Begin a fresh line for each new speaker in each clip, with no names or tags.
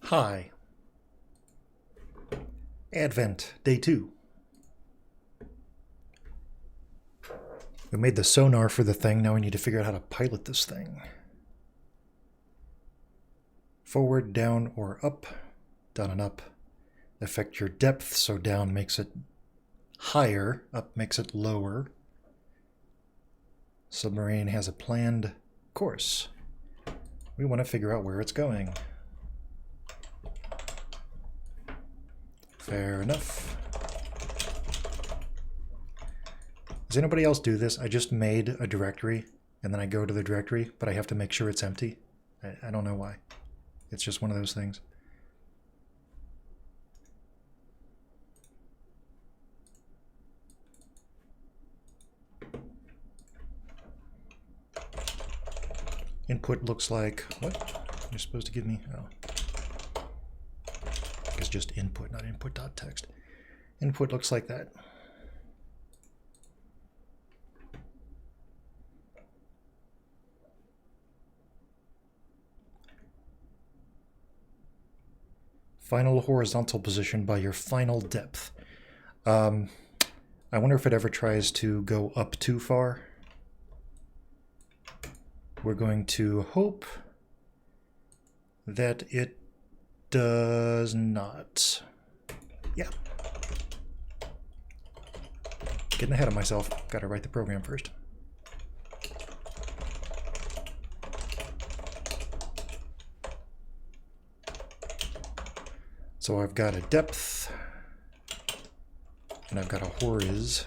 Hi. Advent, day 2. We made the sonar for the thing, now we need to figure out how to pilot this thing. Forward, down, or up. Down and up affect your depth, so down makes it higher, up makes it lower. Submarine has a planned course. We want to figure out where it's going. Fair enough. Does anybody else do this? I just made a directory, and then I go to the directory, but I have to make sure it's empty. I don't know why. It's just one of those things. Input looks like, what? You're supposed to give me, oh. It's just input, not input.txt. Input looks like that. Final horizontal position by your final depth. I wonder if it ever tries to go up too far. We're going to hope that it does not. Yeah. Getting ahead of myself. Got to write the program first. So I've got a depth, and I've got a horiz.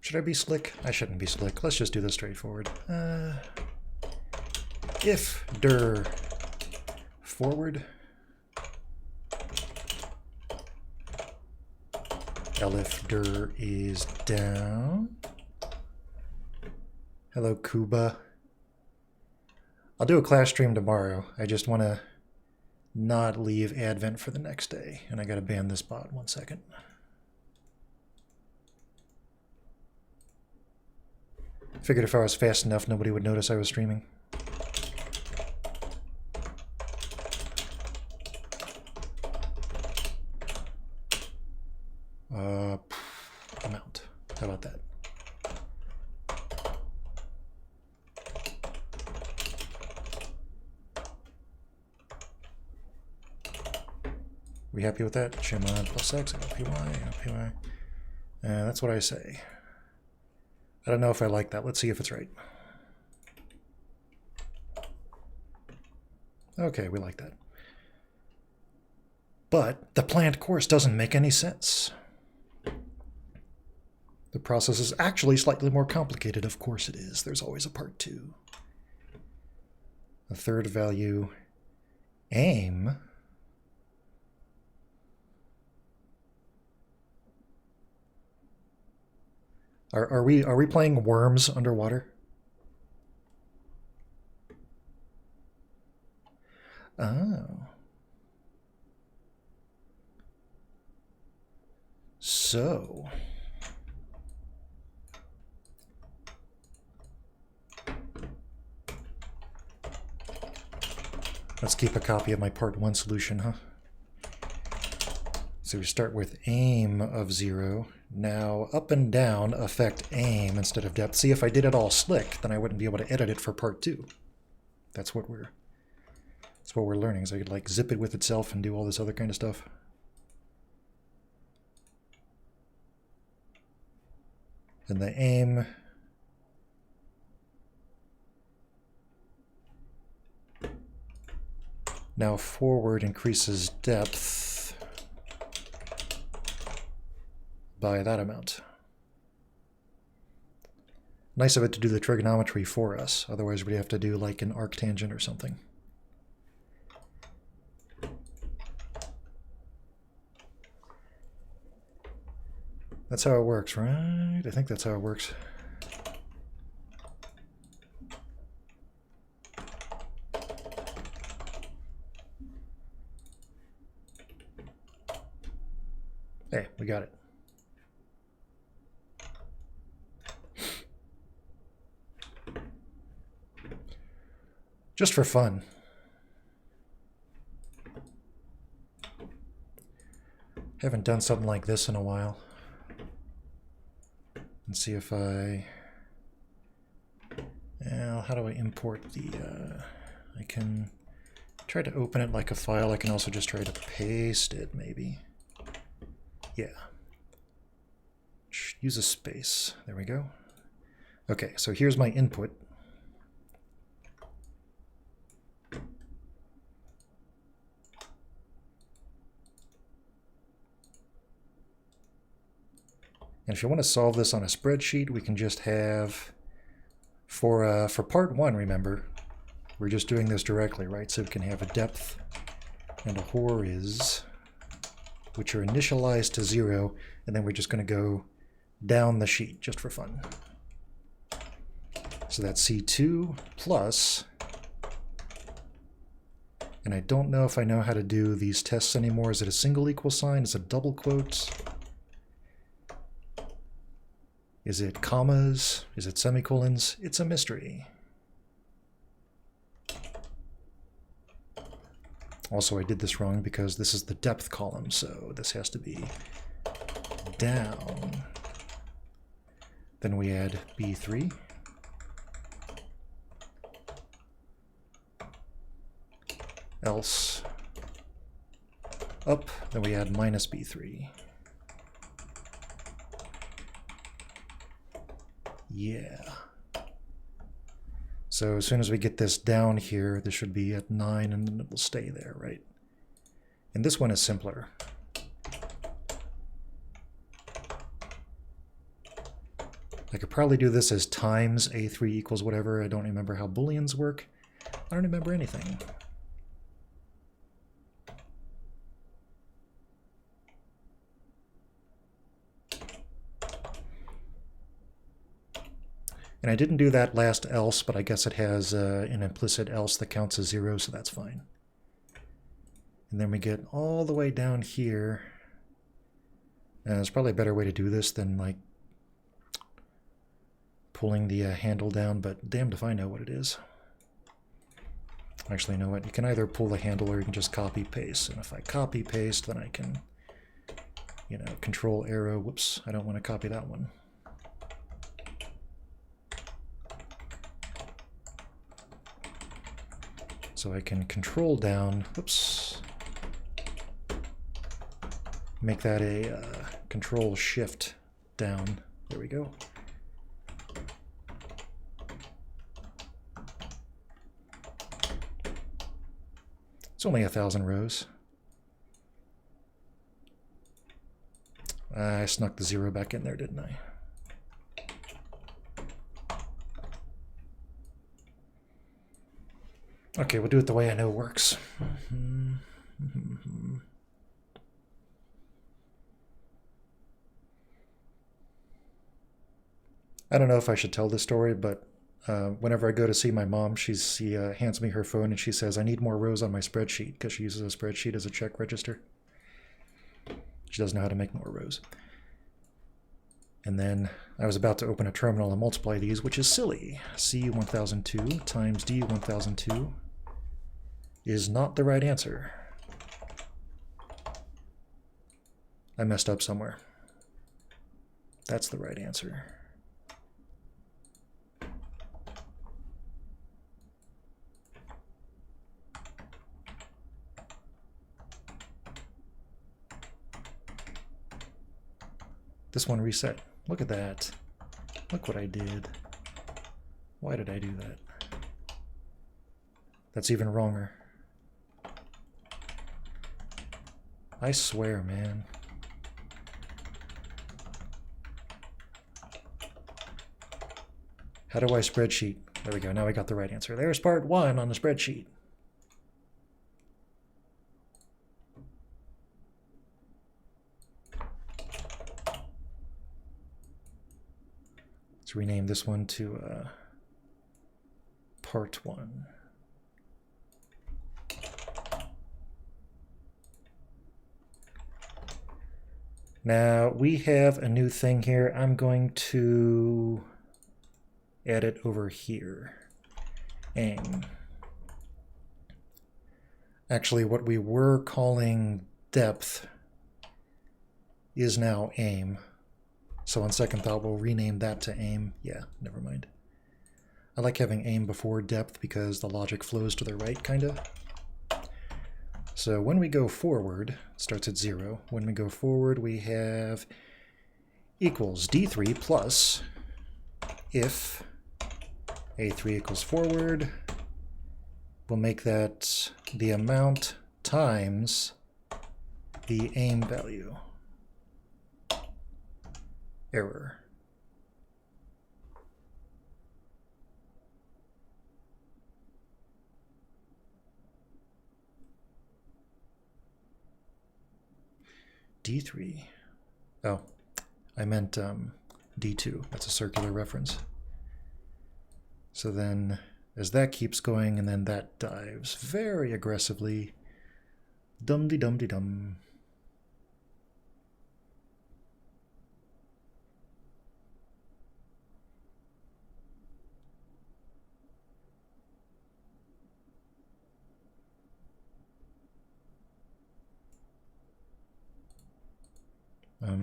Should I be slick? I shouldn't be slick. Let's just do this straightforward. If dir forward, elif dir is down. Hello, Kuba. I'll do a class stream tomorrow. I just want to not leave Advent for the next day. And I got to ban this bot. 1 second. Figured if I was fast enough, nobody would notice I was streaming. Amount. How about that? We happy with that? Shimon plus x, LPY. That's what I say. I don't know if I like that. Let's see if it's right. Okay, we like that. But the planned course doesn't make any sense. The process is actually slightly more complicated. Of course it is. There's always a part 2. The third value, aim. Are we playing worms underwater? Oh. So. Let's keep a copy of my part 1 solution, huh? So we start with aim of 0. Now up and down affect aim instead of depth. See, if I did it all slick, then I wouldn't be able to edit it for part 2. That's what we're learning. So I could like zip it with itself and do all this other kind of stuff. And the aim now forward increases depth by that amount. Nice of it to do the trigonometry for us. Otherwise we'd have to do like an arctangent or something. That's how it works, right? I think that's how it works. we got it. Just for fun. Haven't done something like this in a while. Let's see if I... Well, how do I import the... I can try to open it like a file. I can also just try to paste it, maybe. Yeah. Use a space. There we go. Okay, so here's my input. And if you want to solve this on a spreadsheet, we can just have, for part one, remember, we're just doing this directly, right? So we can have a depth and a horiz, which are initialized to 0, and then we're just going to go down the sheet just for fun. So that's C2 plus, and I don't know if I know how to do these tests anymore. Is it a single equal sign? Is it double quotes? Is it commas? Is it semicolons? It's a mystery. Also, I did this wrong because this is the depth column, so this has to be down. Then we add B3. Else up, then we add minus B3. Yeah. So as soon as we get this down here, this should be at 9, and then it will stay there, right? And this one is simpler. I could probably do this as times A3 equals whatever. I don't remember how booleans work. I don't remember anything. And I didn't do that last else, but I guess it has an implicit else that counts as 0, so that's fine. And then we get all the way down here. And there's probably a better way to do this than like pulling the handle down, but damned if I know what it is. Actually, you know what? You can either pull the handle or you can just copy paste. And if I copy paste, then I can, you know, control arrow. Whoops, I don't want to copy that one. So I can control down, whoops, make that a control shift down. There we go. It's only 1,000 rows. I snuck the 0 back in there, didn't I? Okay, we'll do it the way I know works. I don't know if I should tell this story, but whenever I go to see my mom, she hands me her phone and she says, I need more rows on my spreadsheet, because she uses a spreadsheet as a check register. She doesn't know how to make more rows. And then I was about to open a terminal and multiply these, which is silly. C1002 times D1002 is not the right answer. I messed up somewhere. That's the right answer. This one reset. Look at that. Look what I did. Why did I do that? That's even wronger. I swear, man. How do I spreadsheet? There we go. Now I got the right answer. There's part 1 on the spreadsheet. Let's rename this one to part 1. Now we have a new thing here. I'm going to add it over here. Aim. Actually, what we were calling depth is now aim. So on second thought, we'll rename that to aim. Yeah, never mind. I like having aim before depth because the logic flows to the right, kind of. So when we go forward, it starts at 0. When we go forward, we have equals d3 plus if a3 equals forward. We'll make that the amount times the aim value. Error. D3. Oh, I meant D2. That's a circular reference. So then, as that keeps going, and then that dives very aggressively. Dum-de-dum-de-dum.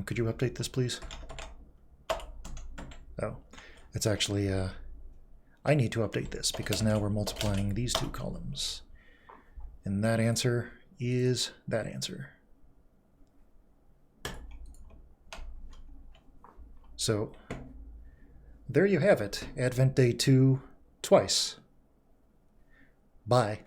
Could you update this, please? Oh, it's actually, I need to update this because now we're multiplying these two columns. And that answer is that answer. So, there you have it. Advent Day 2 twice. Bye.